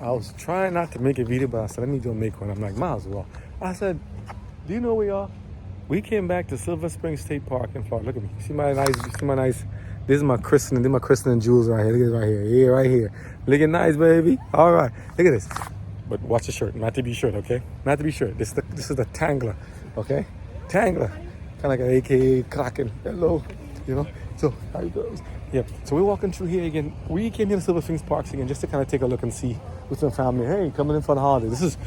I was trying not to make a video, but I said, I need to make one. I'm like, might as well. I said, do you know where we are? We came back to Silver Spring State Park in Florida. Look at me. See my nice, this is my christening jewels right here. Look at it right here. Yeah, right here. Looking nice, baby. All right. Look at this. But watch the shirt. Not to be shirt, okay? Not to be shirt. This is the Tangler, okay? Tangler. Kind of like an AKA Kraken. Hello. You know? So, how it goes. Yeah. So we're walking through here again. We came here to Silver Springs Parks again just to kind of take a look and see with some family. Hey, coming in for the holiday. This is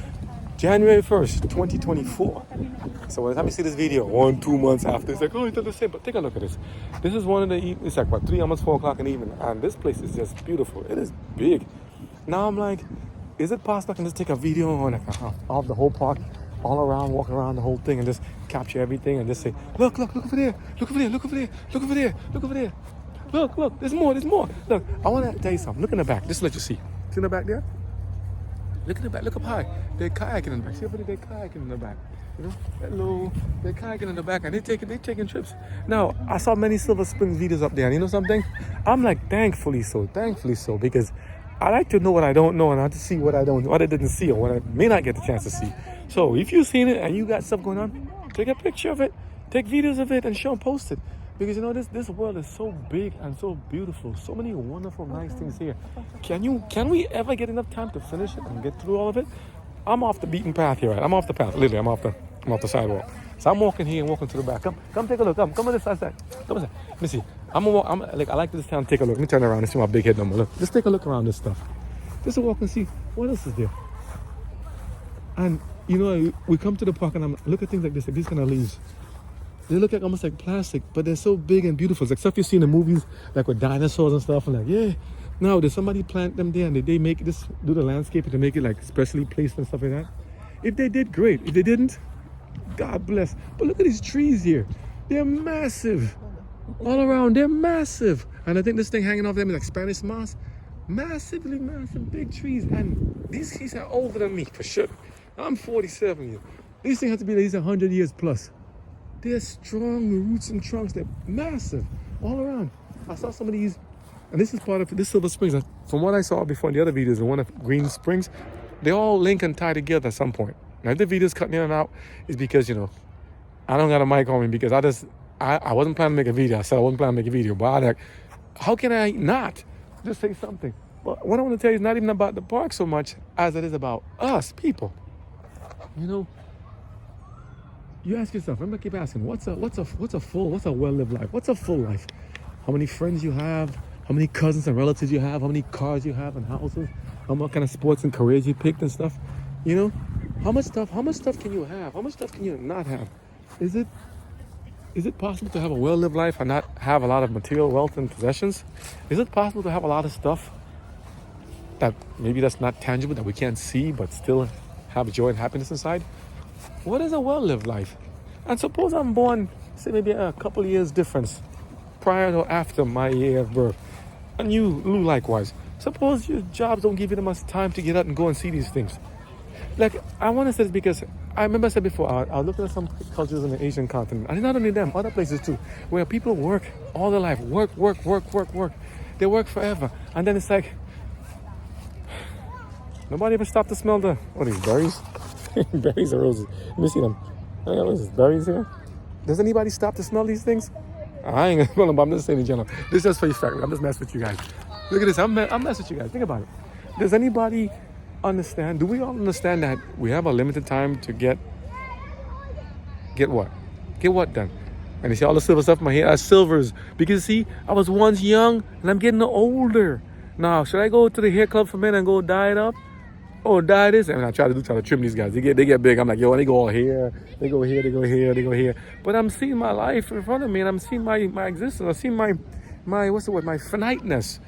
January 1st, 2024. So by the time you see this video, 1-2 months after, it's like, oh, it's not the same. But take a look at this. This is one of the, it's like, what, 3, almost 4 o'clock in the evening. And this place is just beautiful. It is big. Now I'm like, is it possible I can just take a video on like, of the whole park, all around, walk around the whole thing and just capture everything and just say, look over there, look over there, look over there, look over there, look over there. Look, there's more. Look, I want to tell you something. Look in the back, just to let you see. See in the back there? Look in the back, look up high. They're kayaking in the back. See over there, they're kayaking in the back. You know, hello, they're kayaking in the back and they're taking trips. Now, I saw many Silver Springs videos up there and you know something? I'm like, thankfully so, because I like to know what I don't know and I have to see what I didn't see or what I may not get the chance to see. So if you've seen it and you got stuff going on, take a picture of it, take videos of it and show and post it. Because you know this world is so big and so beautiful. So many wonderful, nice things here. Can we ever get enough time to finish it and get through all of it? I'm off the beaten path here, right? I'm off the path, literally. I'm off the sidewalk. So I'm walking here and walking to the back. Come take a look. Come on this side. Come on this side. Let me see. I like this town. Take a look. Let me turn around and see my big head number. Look, just take a look around this stuff. Just to walk and see what else is there. And you know, we come to the park and look at things like this, like these kind of leaves. They look like almost like plastic, but they're so big and beautiful. It's like stuff you see in the movies, like with dinosaurs and stuff. And like, yeah, now did somebody plant them there and did they make this, do the landscape to make it like specially placed and stuff like that? If they did, great. If they didn't, God bless. But look at these trees here. They're massive. All around, they're massive. And I think this thing hanging off them is like Spanish moss. Massively massive, big trees. And these trees are older than me, for sure. I'm 47 years. These things have to be at least 100 years plus. They're strong roots and trunks. They're massive all around. I saw some of these, and this is part of this Silver Springs. From what I saw before in the other videos, the one of Green Springs, they all link and tie together at some point. Now, if the video's cutting in and out, it's because, you know, I don't got a mic on me because I wasn't planning to make a video. I said I wasn't planning to make a video, but I like, how can I not just say something? But what I want to tell you is not even about the park so much as it is about us people. You know, you ask yourself, I'm gonna keep asking, what's a well-lived life? What's a full life? How many friends you have, how many cousins and relatives you have, how many cars you have and houses, what kind of sports and careers you picked and stuff. You know, how much stuff can you have? How much stuff can you not have? Is it possible to have a well-lived life and not have a lot of material wealth and possessions? Is it possible to have a lot of stuff that maybe that's not tangible, that we can't see, but still have joy and happiness inside? What is a well-lived life? And suppose I'm born, say maybe a couple of years difference, prior or after my year of birth. And you, Lou, likewise. Suppose your jobs don't give you that much time to get out and go and see these things. Like, I want to say this because I remember I said before, I was looking at some cultures in the Asian continent, and not only them, other places too, where people work all their life, work. They work forever. And then it's like, nobody ever stopped to smell these berries? Berries or roses? Let me see them. I got these berries here. Does anybody stop to smell these things? I ain't gonna smell them, but I'm just saying in general. This is just for your fact. I'm just messing with you guys. Look at this. I'm messing with you guys. Think about it. Does anybody understand? Do we all understand that we have a limited time to get what? Get what done? And you see all the silver stuff in my hair? That's silvers. Because see, I was once young and I'm getting older. Now, should I go to the hair club for men and go dye it up? Or dye this? And I try to trim these guys. They get big. I'm like, yo, they go all here. They go here, they go here, they go here. But I'm seeing my life in front of me and I'm seeing my existence. I'm seeing my what's the word? My finiteness.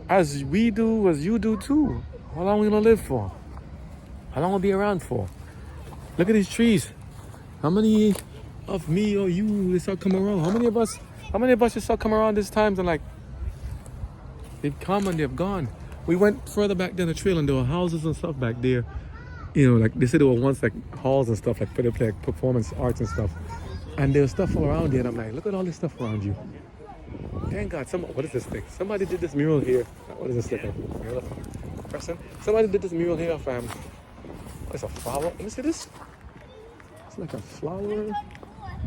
As we do, as you do too. How long are we gonna live for? How long will we be around for? Look at these trees. How many of me or you they start coming around? How many of us just start coming around these times and like they've come and they've gone? We went further back down the trail and there were houses and stuff back there. You know, like they said there were once like halls and stuff like for the like performance arts and stuff. And there was stuff all around there and I'm like, look at all this stuff around you. Thank God, what is this thing? Somebody did this mural here. What is this looking? depressing. Somebody did this mural here of it's a flower. Let me see this. It's like a flower.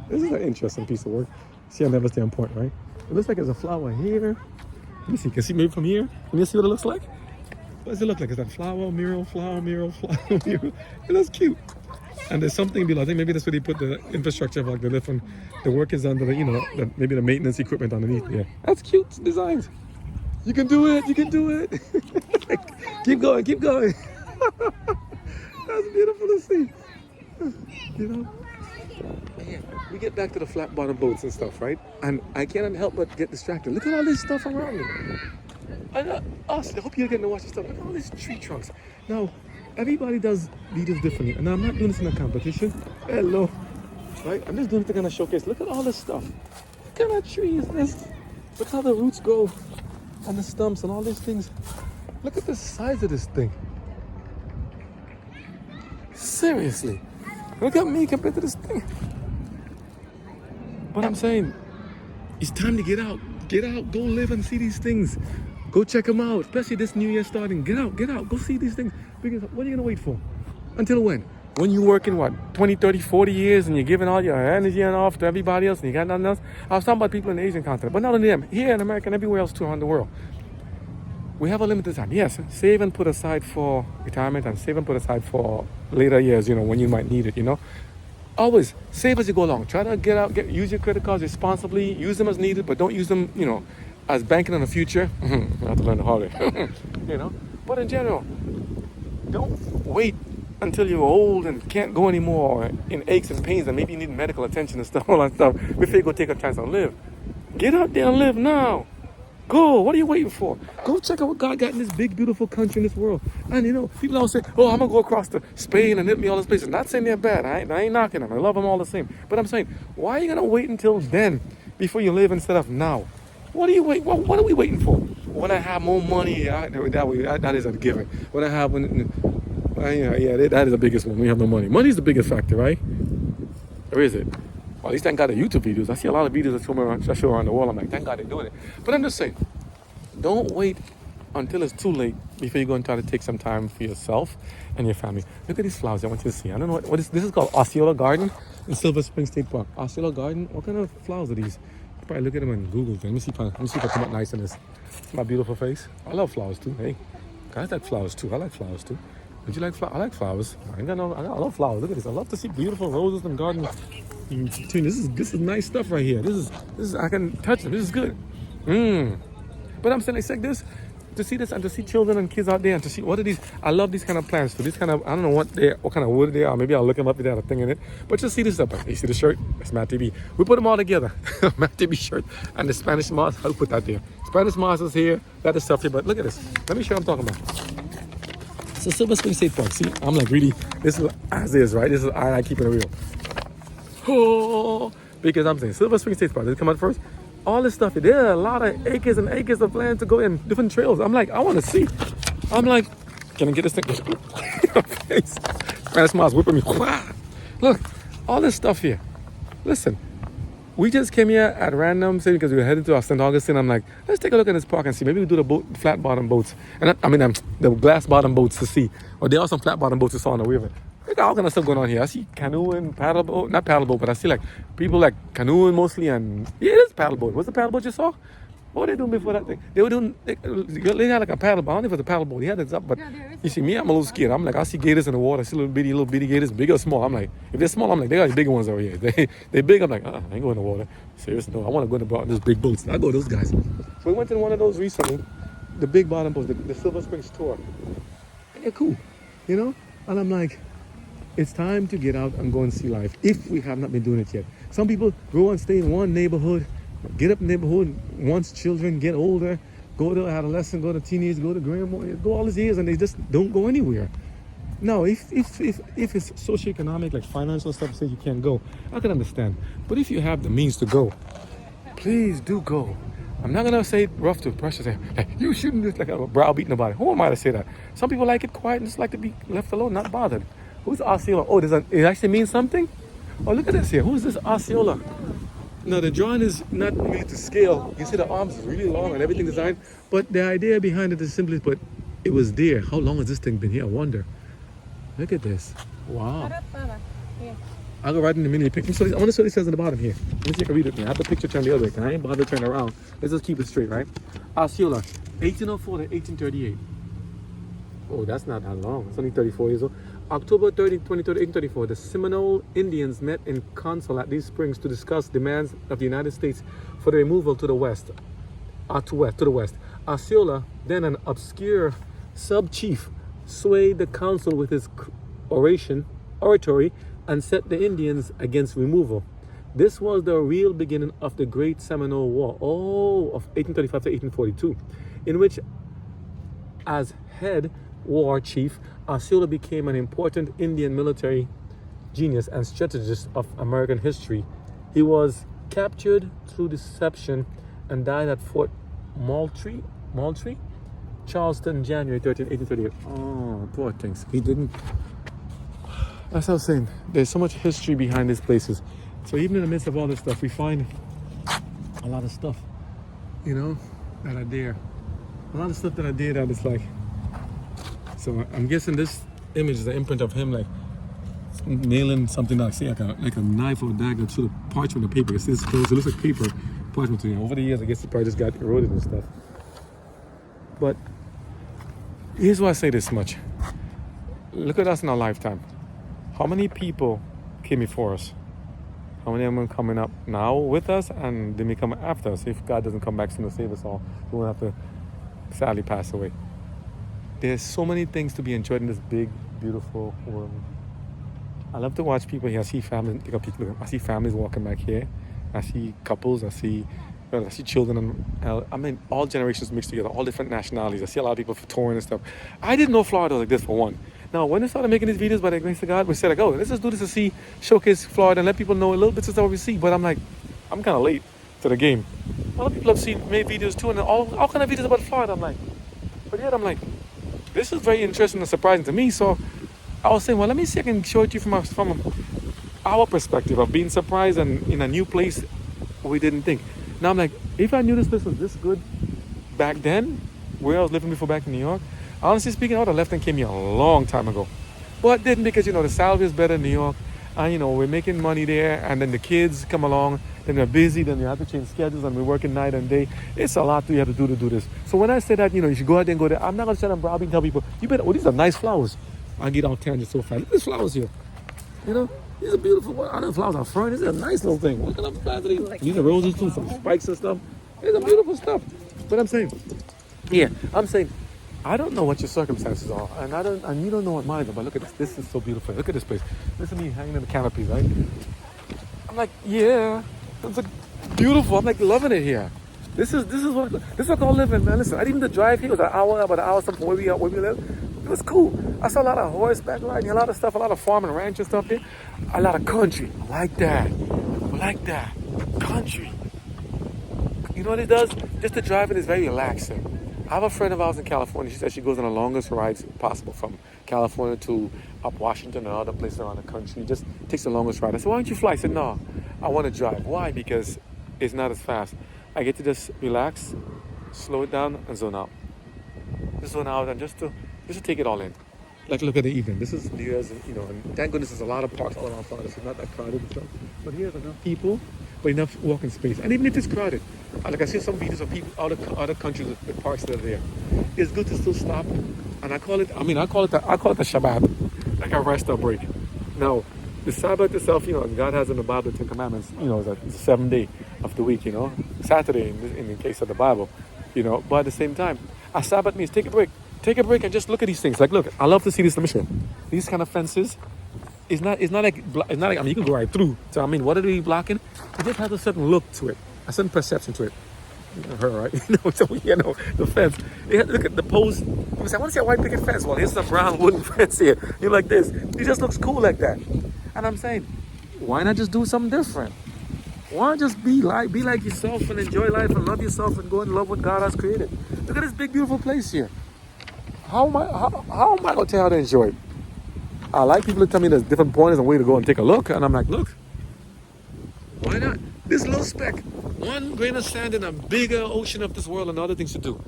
This is an interesting piece of work. See, I never stay on point, right? It looks like there's a flower here. Let me see. Can you see maybe from here? Can you see what it looks like? What does it look like? Is that flower, mural, flower, mural, flower, mural? It looks cute. And there's something below. I think maybe that's where they put the infrastructure of like the different, the work is under the, you know, maybe the maintenance equipment underneath. Yeah, that's cute designs. You can do it. You can do it. Keep going. Keep going. That's beautiful to see. You know. Yeah, we get back to the flat bottom boats and stuff, right? And I can't help but get distracted. Look at all this stuff around me. I hope you're getting to watch this stuff. Look at all these tree trunks. Now, everybody does videos differently. And I'm not doing this in a competition. Hello. Right? I'm just doing it to kind of showcase. Look at all this stuff. Look at that tree. Look how the roots grow. And the stumps and all these things. Look at the size of this thing. Seriously. Look at me compared to this thing. But I'm saying, it's time to get out. Get out. Go live and see these things. Go check them out. Especially this new year starting. Get out. Get out. Go see these things. Because what are you going to wait for? Until when? When you work in what? 20, 30, 40 years and you're giving all your energy and off to everybody else and you got nothing else? I was talking about people in the Asian continent. But not only them. Here in America and everywhere else too around the world. We have a limited time. Yes, save and put aside for retirement and save and put aside for later years, you know, when you might need it, you know. Always save as you go along. Try to use your credit cards responsibly. Use them as needed, but don't use them, you know, as banking on the future. I have to learn the hard way, you know. But in general, don't wait until you're old and can't go anymore in aches and pains and maybe you need medical attention and stuff, all that stuff, before you go take a chance and live. Get out there and live now. Go. What are you waiting for? Go check out what God got in this big, beautiful country in this world. And you know, people always say, oh, I'm going to go across to Spain and Italy, all these places. Not saying they're bad. I ain't knocking them. I love them all the same. But I'm saying, why are you going to wait until then before you live instead of now? What are you waiting? What are we waiting for? When I have more money, that is a given. When I have, that is the biggest one. We have no money. Money is the biggest factor, right? Or is it? Well, at least thank God the YouTube videos. I see a lot of videos that show around the world. I'm like, thank God they're doing it. But I'm just saying, don't wait until it's too late before you go and try to take some time for yourself and your family. Look at these flowers I want you to see. I don't know what this is called. Osceola Garden in Silver Spring State Park. Osceola Garden. What kind of flowers are these? You probably look at them and Google them. Let me see if I come up nice in this. My beautiful face. I love flowers too. Hey, guys like flowers too. I like flowers too. Would you like flowers? I like flowers. I love flowers. Look at this. I love to see beautiful roses and gardens. This is nice stuff right here. This is I can touch them. This is good. But I'm saying, like this, to see this and to see children and kids out there and to see what are these. I love these kind of plants too. These kind of, I don't know what kind of wood they are. Maybe I'll look them up if they have a thing in it. But just see this stuff. You see the shirt? That's Matt TV. We put them all together. Matt TV shirt and the Spanish moss. I'll put that there. Spanish moss is here. That is stuff here. But look at this. Let me show you what I'm talking about. So Silver Spring State Park. See, I'm like really. This is as is, right? This is I keep it real. Oh, because I'm saying Silver Spring State Park. Did it come out first? All this stuff. There are a lot of acres and acres of land to go in, different trails. I'm like, I want to see. I'm like, can I get this thing? Spanish moss whipping me. Look, all this stuff here. Listen, we just came here at random, say because we were headed to St. Augustine. I'm like, let's take a look at this park and see. Maybe we do the flat bottom boats, and the glass bottom boats to see. Or there are some flat bottom boats we saw on the river. Look at all kind of stuff going on here. I see canoeing, paddleboat, not paddleboat, but I see like people like canoeing mostly, and yeah, it is paddleboat. What's the paddleboat you saw? What were they doing before that thing? They had like a paddleboat. I don't know if it was a paddleboat. They had this up, but you see me, I'm a little scared. I'm like, I see gators in the water. I see little bitty gators, big or small. I'm like, if they're small, I'm like, they got the bigger ones over here. They big. I'm like, I ain't going in the water. Seriously, no. I want to go in those big boats. I go with those guys. So we went to one of those recently, the big bottom boats, the Silver Springs tour. And they're cool, you know. And I'm like, it's time to get out and go and see life if we have not been doing it yet. Some people grow and stay in one neighborhood, get up in the neighborhood, once children get older, go to adolescent, go to teenage, go to grandma, go all these years and they just don't go anywhere. Now, if it's socioeconomic, like financial stuff, say you can't go, I can understand. But if you have the means to go, please do go. I'm not gonna say rough to pressure, say, hey, you shouldn't just like a browbeating about it. Who am I to say that? Some people like it quiet and just like to be left alone, not bothered. Who's Osceola? Oh, it actually means something? Oh, look at this here. Who's this Osceola? Now, the drawing is not really to scale. You see the arms is really long and everything designed. But the idea behind it is simply put, it was there. How long has this thing been here? I wonder. Look at this. Wow. I'll go right in the mini picture. I want to see what it says on the bottom here. Let me see if I can read it. I have the picture turned the other way. Can I ain't bother to turn it around? Let's just keep it straight, right? Osceola, 1804 to 1838. Oh, that's not that long. It's only 34 years old. October 30, 1834, the Seminole Indians met in council at these springs to discuss demands of the United States for the removal to the west. To the west. Osceola, then an obscure sub-chief, swayed the council with his oratory and set the Indians against removal. This was the real beginning of the Great Seminole War, of 1835 to 1842, in which, as head war chief, Osceola became an important Indian military genius and strategist of American history. He was captured through deception and died at Fort Moultrie, Charleston, January 13, 1838. Oh, poor things. He didn't. That's what I was saying. There's so much history behind these places. So even in the midst of all this stuff, we find a lot of stuff, that are there. A lot of stuff that are there that is like. So I'm guessing this image is an imprint of him like nailing something like a knife or a dagger to the parchment or paper. It's this close. It looks like paper parchment to you. Over the years, I guess it probably just got eroded and stuff. But here's why I say this much. Look at us in our lifetime. How many people came before us? How many of them are coming up now with us, and they may come after us? If God doesn't come back soon to save us all, we won't have to sadly pass away. There's so many things to be enjoyed in this big, beautiful world. I love to watch people here. I see families. I see families walking back here. I see couples. I see children. All generations mixed together, all different nationalities. I see a lot of people touring and stuff. I didn't know Florida was like this, for one. Now, when I started making these videos, by the grace of God, we said, let's just do this to showcase Florida and let people know a little bit of what we see. But I'm kind of late to the game. A lot of people have made videos too, and all kind of videos about Florida. But yet I'm like, this is very interesting and surprising to me. So I was saying, let me see if I can show it to you from our perspective of being surprised and in a new place we didn't think. Now I'm like, if I knew this place was this good back then, where I was living before back in New York, honestly speaking, I would have left and came here a long time ago. But didn't, because, the salary is better in New York. And, we're making money there. And then the kids come along. Then they're busy. Then you have to change schedules. And we're working night and day. It's a lot you have to do this. So when I say that, you should go out there and go there, I'm not going to sit and browbeat and tell people, you better, these are nice flowers. I get off tangent so fast. Look at these flowers here. These are beautiful. What other flowers are fern? This is a nice little thing. What kind of flowers are these? These are roses too, some spikes and stuff. These are beautiful stuff. But I'm saying, I don't know what your circumstances are, and you don't know what mine are. But look at this. This is so beautiful. Look at this place. Listen to me hanging in the canopies, right? I'm like, yeah, it's beautiful. I'm loving it here. This is what I call living, man. Listen, even the drive here was about an hour something where we live. It was cool. I saw a lot of horseback riding, a lot of stuff, a lot of farm and ranch and stuff there. A lot of country. I like that. Country. You know what it does? Just the driving is very relaxing. I have a friend of ours in California. She said she goes on the longest rides possible from California to up Washington and other places around the country. Just takes the longest ride. I said, why don't you fly? I said, no, I want to drive. Why? Because it's not as fast. I get to just relax, slow it down, and zone out. Just zone out and just to take it all in. Look at the evening. This is New Year's, and thank goodness there's a lot of parks all around Florida, so it's not that crowded and stuff. But here's enough people, but enough walking space. And even if it's crowded, I see some videos of people other countries with parks that are there. It's good to still stop, and I call it the Shabbat, like a rest or break. Now, the Sabbath itself, God has in the Bible the 10 Commandments. It's the 7th day of the week. Saturday in the case of the Bible. But at the same time, a Sabbath means take a break. Take a break and just look at these things. Look, I love to see this. Let me show you. These kind of fences. It's not like you can go right through. So what are they blocking? It just has a certain look to it, a certain perception to it. Her, right? The fence. Look at the post. You say, I want to see a white picket fence. Well, here's some brown wooden fence here. You're like this. It just looks cool like that. And I'm saying, why not just do something different? Why not just be like yourself and enjoy life and love yourself and go and love what God has created? Look at this big, beautiful place here. How am I going to tell you how to enjoy it? I like people to tell me there's different pointers and way to go and take a look. And I'm like, look, why not? This little speck, one grain of sand in a bigger ocean of this world and other things to do.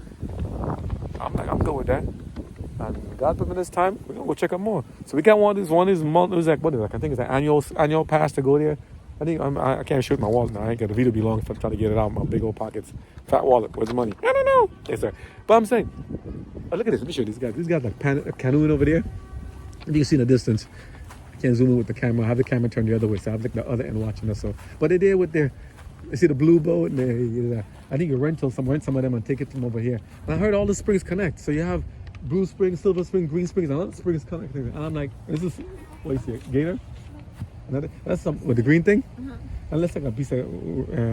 I'm good with that. And God permit this time, we're gonna go check out more. So we got one of these month. It was like what is it? Like, I think it's an annual pass to go there. I think I can't shoot my wallet now. I ain't got the video be long if I'm trying to get it out of my big old pockets. Fat wallet. Where's the money? I don't know. Yes, sir. But I'm saying, look at this. Let me show you these guys. These guys like canoeing over there. If you can see in the distance, I can't zoom in with the camera. I have the camera turned the other way, so I have like the other end watching us. So, but they're there with their, you see the blue boat, and I think you rent some of them and take it from over here. And I heard all the springs connect. So you have Blue Springs, Silver Springs, Green Springs, and all the springs connect. And I'm like, this is what you see, a gator. That's some with the green thing. And that's like a piece of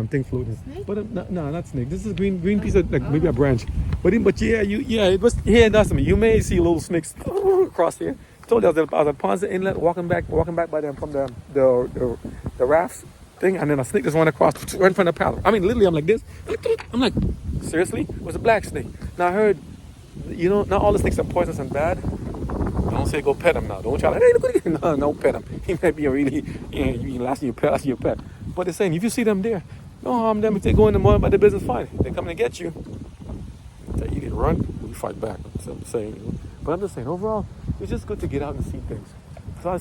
thing floating. Snake? But no, not snake. This is a green piece of like maybe a branch. But yeah, it was here. That's me. You may see little snakes across here. I told you I was at Ponza Inlet, walking back by them from the rafts thing, and then a snake just went across right in front of the paddle. I mean, literally, I'm like this. I'm like, seriously? It was a black snake. Now I heard, not all the snakes are poisonous and bad. Don't say go pet him now. Don't try to, hey, look at him. No, don't pet him. He might be a really, last your pet. But they're saying, if you see them there, don't harm them. If they go in the mud about their business, fine. If they come to get you, you can run, you fight back. That's what I'm saying. But I'm just saying, overall, it's just good to get out and see things.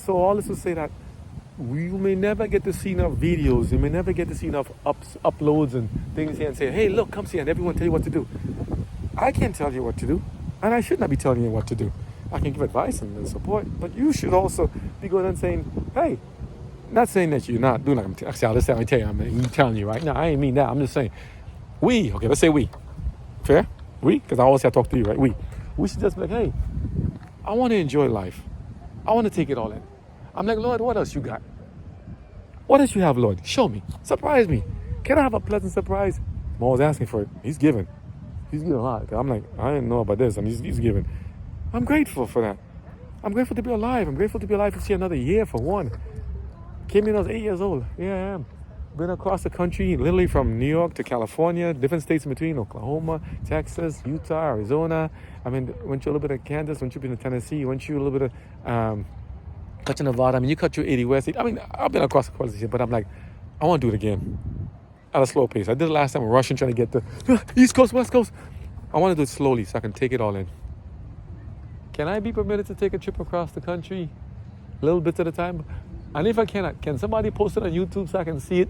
So all this to say that you may never get to see enough videos. You may never get to see enough uploads and things here and say, hey, look, come see, and everyone tell you what to do. I can't tell you what to do, and I should not be telling you what to do. I can give advice and support, but you should also be going and saying, hey, not saying that you're not doing like I'm tell you, I'm telling you right now. I ain't mean that. I'm just saying, let's say we. Fair? We? Because I always have to talk to you, right? We should just be like, hey, I want to enjoy life. I want to take it all in. I'm like, Lord, what else you got? What else you have, Lord? Show me. Surprise me. Can I have a pleasant surprise? I'm always asking for it. He's giving. He's giving a lot. I'm like, I didn't know about this, and he's giving. I'm grateful for that. I'm grateful to be alive. I'm grateful to be alive to see another year for one. Came in when I was 8 years old. Yeah, I am. Been across the country, literally from New York to California, different states in between, Oklahoma, Texas, Utah, Arizona. I mean, went to a little bit of Kansas, went to a bit of Tennessee, went to a little bit of touch in Nevada. I mean, you cut through 80 West. I mean, I've been across the country, but I'm like, I want to do it again at a slow pace. I did it last time, rushing, trying to get the East Coast, West Coast. I want to do it slowly so I can take it all in. Can I be permitted to take a trip across the country a little bit at a time? And if I cannot, can somebody post it on YouTube so I can see it?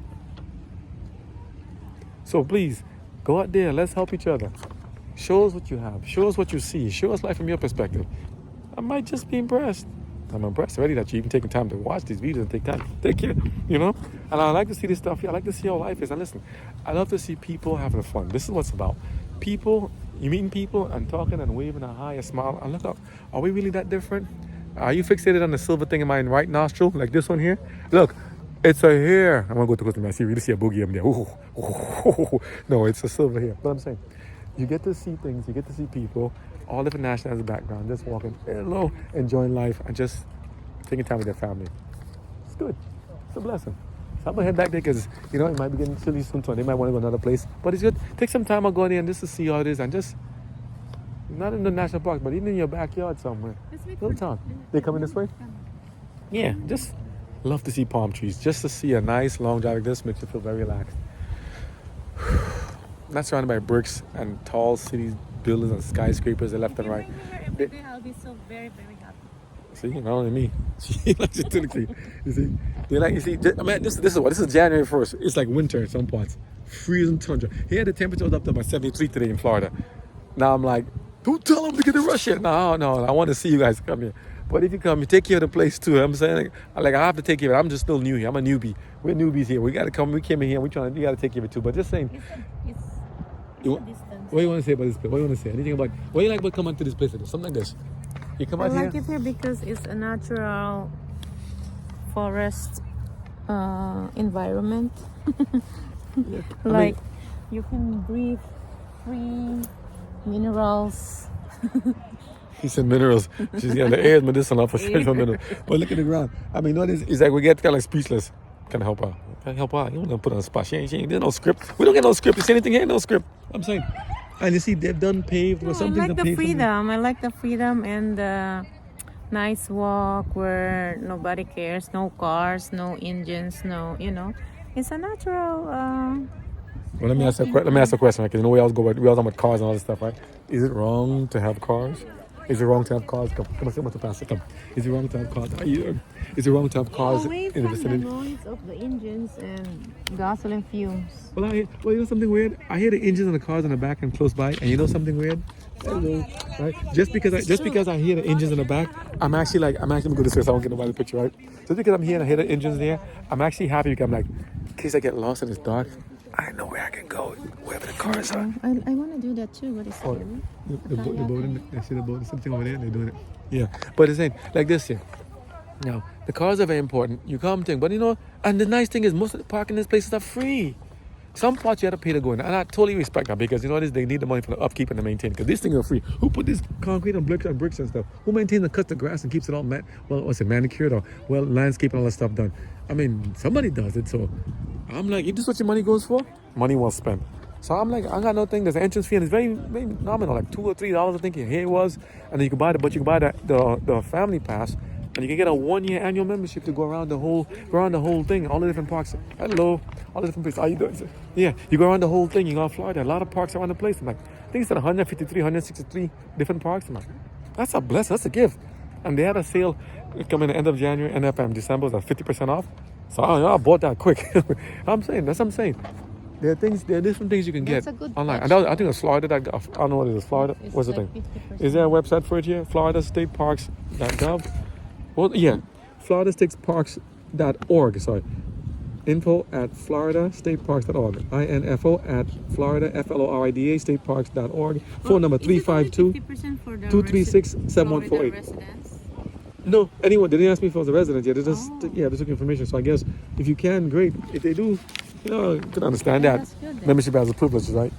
So please, go out there. Let's help each other. Show us what you have. Show us what you see. Show us life from your perspective. I might just be impressed. I'm impressed already that you're even taking time to watch these videos and take time. Take care, And I like to see this stuff here. I like to see how life is. And listen, I love to see people having fun. This is what it's about. People, you meeting people and talking and waving a hi, a smile. And look up. Are we really that different? Are you fixated on the silver thing in my right nostril, like this one here? Look, it's a hair. I'm gonna go to close to me. I see, really see a boogie up there. Ooh. No, it's a silver hair. But I'm saying, you get to see things, you get to see people, all different nationalities background, just walking hello, enjoying life, and just taking time with their family. It's good. It's a blessing. So I'm gonna head back there because it might be getting chilly soon, so they might want to go another place. But it's good. Take some time. I'll go there and just to see how it is, and just not in the national park, but even in your backyard somewhere. Little town. They coming this way? Yeah, just love to see palm trees. Just to see a nice long drive like this makes you feel very relaxed. Not surrounded by bricks and tall cities, buildings and skyscrapers left and right. Every day I'll be so very, very happy. See, not only me. She likes it too. You see, this is January 1st. It's like winter in some parts. Freezing tundra. Here the temperature was up to about 73 today in Florida. Now I'm like, don't tell them to get to Russia. No, I want to see you guys come here. But if you come, you take care of the place too. I'm saying, like I have to take care of it. I'm just still new here. I'm a newbie. We're newbies here. We got to come. We came in here. We got to take care of it too. But just saying. It's a distance. What do you want to say about this place? What do you want to say? Anything about? What do you like about coming to this place? Something like this. You come out here. I like it here because it's a natural forest environment. Yeah. You can breathe free minerals. He said minerals. She's the air is medicinal for sure. Minerals. But look at the ground. I mean, it's like we get kind of like speechless. Can I help out? Can I help out? You don't gonna put on a spot. She ain't. There's no script. We don't get no script. You see anything here? No script. I'm saying. And you see, they've done paved with something. I like the freedom. I like the freedom and the nice walk where nobody cares. No cars, no engines, no. It's a natural. Well, let me ask a question. Because we always go. We always talk about cars and all this stuff, right? Is it wrong to have cars? Is it wrong to have cars? Come on, say what to pass it. Come. Is it wrong to have cars? Is it wrong to have cars Always in the have the vicinity? noise of the engines and gasoline fumes. Well, you know something weird? I hear the engines and the cars in the back and close by, and you know something weird? Hello, right? Just because I hear the engines in the back, I'm actually gonna go this way so I won't get nobody the picture, right? Just because I hear the engines there, I'm actually happy because I'm like, in case I get lost and it's dark, I know where I can go, wherever the cars are. I want to do that too. What is Oh, it? the boat, I see the boat, there's something over there, they're doing it. Yeah, but it's saying, like this here. Now, the cars are very important. You come to, but you know, and the nice thing is most of the parking in these places are free. Some parts you have to pay to go in, and I totally respect that because you know what it is, they need the money for the upkeep and the maintain. Because these things are free. Who put this concrete and bricks and stuff? Who maintains and cuts the grass and keeps it all manicured or landscape and all that stuff done? I mean, somebody does it. So I'm like, is this what your money goes for? Money well spent. So I'm like, I got no thing. There's an entrance fee and it's very, very nominal, like $2 or $3. I think here it was, and then you can buy the family pass. And you can get a 1-year annual membership to go around the whole thing, all the different parks. Hello, all the different places. How you doing? Yeah, you go around the whole thing. You go to Florida. A lot of parks around the place. I'm like, I think it's at 153, 163 different parks. I'm like, that's a blessing. That's a gift. And they had a sale coming the end of January, end of December, was like 50% off. So I bought that quick. That's what I'm saying. There are different things you can That's get a good online. touch. And I think it's Florida. I don't know what it is. Florida. It's What's the like thing? 50%. Is there a website for it here? FloridaStateParks.gov. Well, yeah, FloridaStateParks.org. Sorry, info at FloridaStateParks.org. info at Florida FLORIDA StateParks.org. Phone number 352-236-7148. Residents. No, anyone. They didn't ask me if I was a resident yet. They just they took information. So I guess if you can, great. If they do, you can understand that. That's good then. Membership has a privilege, right?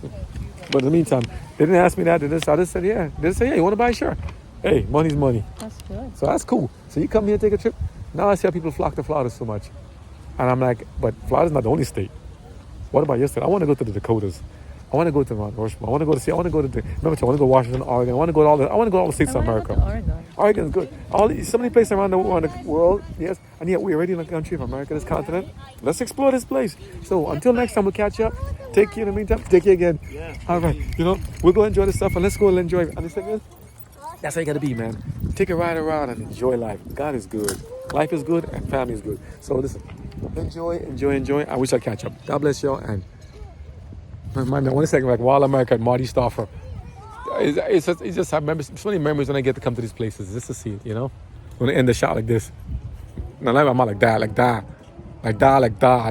But in the meantime, they didn't ask me that. I just said, yeah. They just said, yeah, you want to buy? Sure. Hey, money's money. That's good. So that's cool. So you come here, take a trip. Now I see how people flock to Florida so much. And I'm like, but Florida's not the only state. What about your state? I want to go to the Dakotas. I want to go to Mount Rushmore. I want to go to to Washington, Oregon. I want to go to all the states of America. Oregon's good. So many places around the world, yes. And yet we're already in the country of America, this continent. Let's explore this place. So until next time, we'll catch you up. Take care in the meantime. Take care again. Yeah. All right. We'll go enjoy this stuff and let's go and enjoy it. Understand? That's how you gotta be, man. Take a ride around and enjoy life. God is good. Life is good and family is good. So listen, enjoy. I wish I'd catch up. God bless y'all. And man, 1 second, like Wild America and Marty Stauffer. It's just I remember so many memories when I get to come to these places just to see it, When I end the shot like this. No, I'm not like that.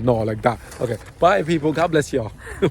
No, like that. Okay. Bye, people. God bless y'all. Bye.